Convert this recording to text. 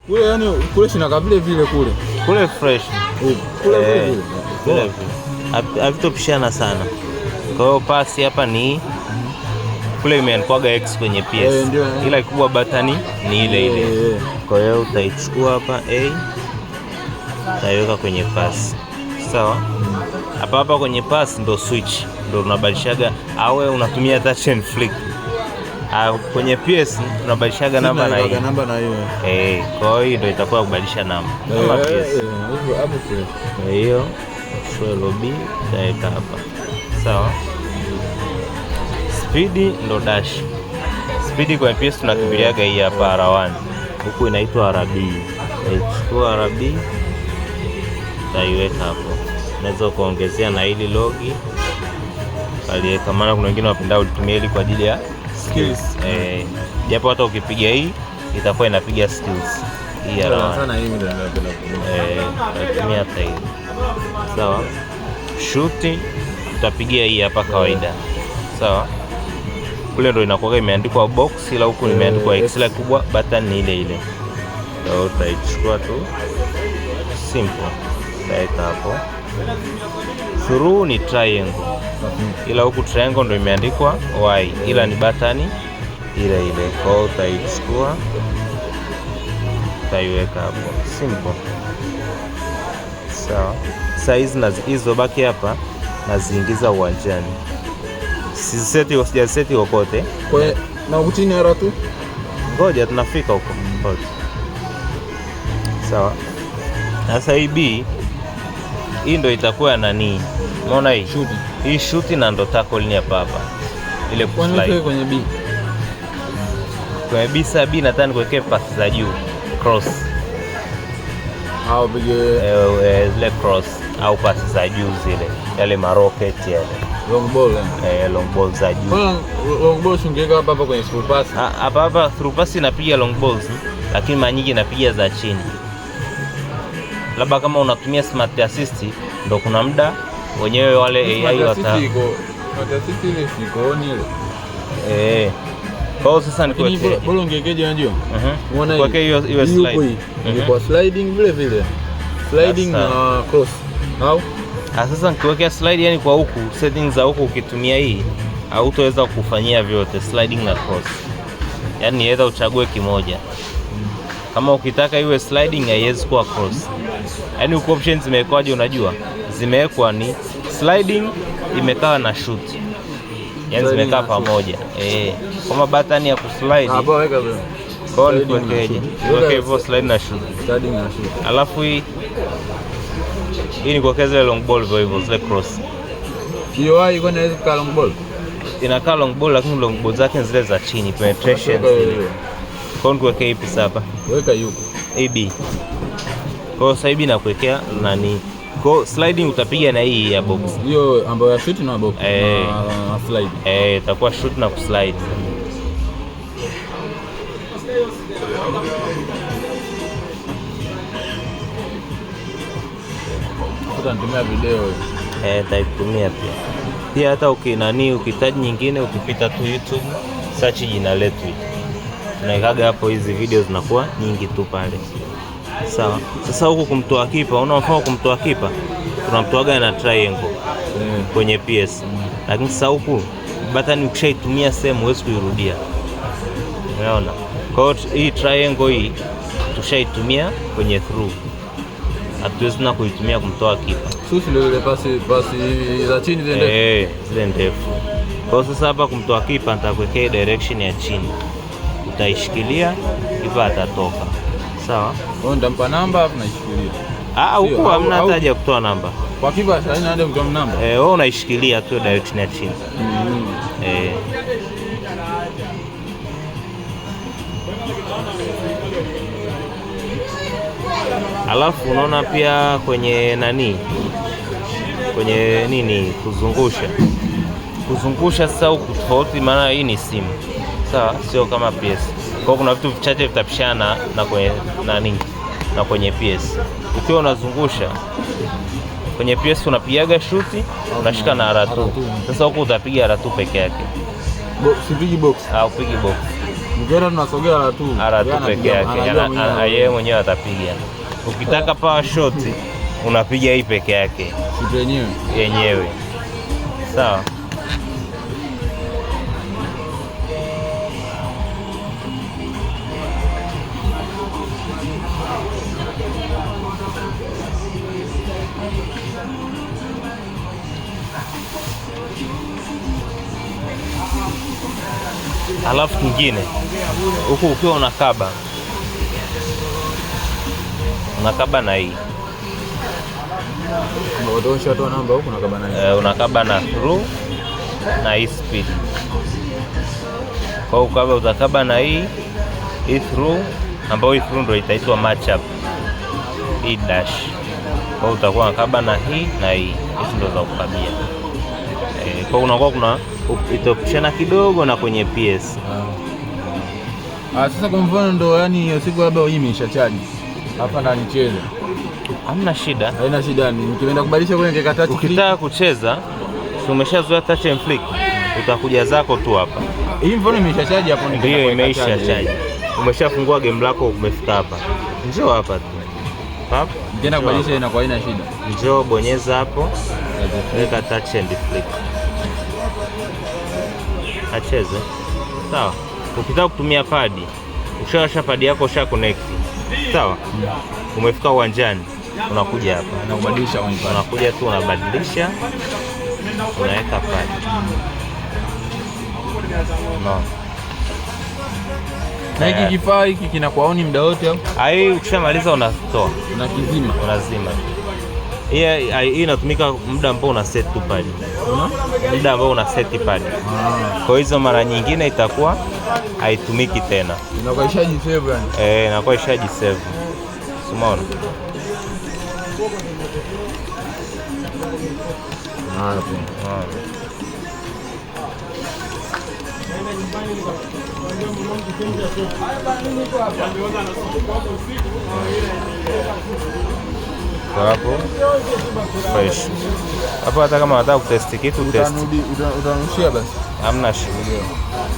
Kule yani kule shina vile vile kule fresh kule vile havitopishana sana. Kwa hiyo pasi hapa ni kule imeandikwaga X kwenye PS, ila kubwa batani ni ile. Kwa hiyo utaichukua hapa A, utaiweka kwenye pasi, sawa. Hapa kwenye pasi ndo switch, ndo unabadilishaga awe unatumia touch and flick. Kwenye PS tunabadilishaga namba na hiyo. Kwa hiyo ndio itakuwa kubadilisha namba kama PS. Kwa hiyo lobby taweka hapa, sawa. Speed ndo dash. Speed kwa PS tunakimbiliaga hii hapa R1. Huku inaitwa RB. Utaichukua RB, utaiweka hapo. Unaweza kuongezea na hili logi. Aliweka, maana kuna wengine wapenda ulitumia hili kwa ajili ya skills. Japo hata ukipiga hii itakuwa inapiga skills. Hii R1. Sana hii ndio napenda kutumia. Tumia hata hii. Sawa. Shoot utapigia hii hapa kawaida. Sawa. Kule ndo inakuwa imeandikwa box, ila huku imeandikwa X, ila kubwa button ni ile ile. Ndio utaichukua tu simple. Weka hapo. Through ni triangle. Ila huku triangle ndo imeandikwa Y, ila ni button ile ile. Kwa hiyo utaichukua, utaiweka hapo. Simple. Sawa. Size na hizo baki hapa naziingiza uwanjani. Sijaseti kokote. Kwa na uchini ara tu. Ngoja tunafika huko. Sawa. Sasa hii B hii ndo itakuwa nani? Unaona hii? Shoot. Hii shoot na ndo tackle ni hapa. Ile slide kwenye B. Kwenye B sasa B nataka nikuwekee pass za juu. Cross. Au bige zile cross au pass za juu zile. Yale marocket yale. Long ball. Long ball za juu. Long ball shungeka hapa kwenye through pass. Hapa through pass inapiga long balls, lakini mara nyingi inapiga za chini. Labda kama unatumia smart assist ndo kuna muda wenyewe wale AI assist ile siko ni ile. Kwa hiyo sasa nikuwekee bolo ngekeje unajua? Unaona hiyo slide. Ni kwa sliding vile vile. Sliding na cross. Au? Sasa nikiwekea slide, yani kwa huku settings za huku ukitumia hii hautaweza kufanyia vyote sliding na cross. Yaani either uchague kimoja. Kama ukitaka iwe sliding haiwezi kuwa cross. Yaani huko options zimewekwaje unajua? Zimewekwa ni sliding imekaa na shoot. Yaani zimekaa pamoja. Kama button ya kuslide. Hapo weka bro. Kwa hiyo nikuwekeje? Niweke hivyo slide na shoot. Sliding na shoot. Alafu hii ni kuwekea zile long ball hivyo zile cross. Hiyo iko inaweza kukaa long ball. Inakaa long ball, lakini long ball zake zile za chini penetration zile. Kwa hiyo kuwekea ipi sasa? Weka yuko. AB. Kwa sasa hivi nakuwekea nani? Kwa sliding utapiga na hii ya box. Hiyo ambayo ya shoot na box na slide. Itakuwa shoot na kuslide. Utatumia video. Taitumia pia. Pia hata ukihitaji nyingine ukipita tu YouTube search jina letu. Tunaikaga hapo, hizi video zinakuwa nyingi tu pale. Sawa. Sasa huku kumtoa kipa, unaofaa kumtoa kipa tunamtoaga na triangle kwenye PS. Lakini sasa huku button ukishaitumia sehemu huwezi kuirudia. Unaona? Kwa hiyo hii triangle hii tushaitumia kwenye through. Hatuwezi na kuitumia kumtoa kipa. Sisi ndio ile pasi za chini zile ndefu. Zile ndefu. Kwa sasa hapa kumtoa kipa nitakuwekea direction ya chini. Utaishikilia kipa atatoka. Sawa? Wewe nitampa namba afu naishikilia. Huko hamna hata haja kutoa namba. Kwa kipa haina haja kutoa namba. Wewe unaishikilia tu direction ya chini. Alafu unaona pia kwenye nini kuzungusha sasa huku tofauti, maana hii ni simu. Sawa, sio kama PS. Kwa kuna vitu vichache vitapishana na kwenye na kwenye PS. Ukiwa unazungusha kwenye PS unapigaga shuti, unashika na R2. Sasa huku utapiga R2 peke yake. Sipigi box. Upigi box. Nikienda tunasogea la tu. Ara tu peke yake. Yeye mwenyewe atapiga. Ukitaka power shot unapiga hii peke yake. Shoot yenyewe. Sawa. Halafu kingine huku ukiwa unakaba na hii unakaba na through na hii speed. Kwa ukaba utakaba na hii through, ambayo hii through ndio itaitwa match up, hii dash. Kwa utakuwa unakaba na hii na hii, hizo ndio za kukabia. Kwa unakuwa kuna itopishana kidogo na kwenye PS. Sasa kwa mfano ndo yani usiku labda hii imeshachaji hapa na nicheze, hamna shida. Haina shida, nikienda kubadilisha kule ngeka touch. Ukitaka kucheza si umeshazoea touch and flick, utakuja zako tu hapa. Hii mfano imeshachaji hapo, ndio imeshachaji. Umeshafungua game lako, umefika hapa, njoo hapa tu hapa, nikienda kubadilisha inakuwa haina shida. Njoo bonyeza hapo, weka touch and flick, acheze. Sawa. Ukitaka kutumia padi, ushawasha padi yako, usha connect. Sawa. Umefika uwanjani, unakuja hapa na kubadilisha kwenye padi. Unakuja tu unabadilisha, unaweka padi. No. Na hiki kifaa hiki kinakuwa on muda wote au? Hai, ukishamaliza unatoa. Unakizima. Unazima. Hii inatumika muda ambao una set tu padi. Muda ambao una set padi. Kwa hizo mara nyingine itakuwa haitumiki tena. Inakuwa ishaji save yani. Inakuwa ishaji save. Umeona? Hapo fresh. Hapo hata kama unataka kutest kitu test. Utanushia basi. Hamna shida.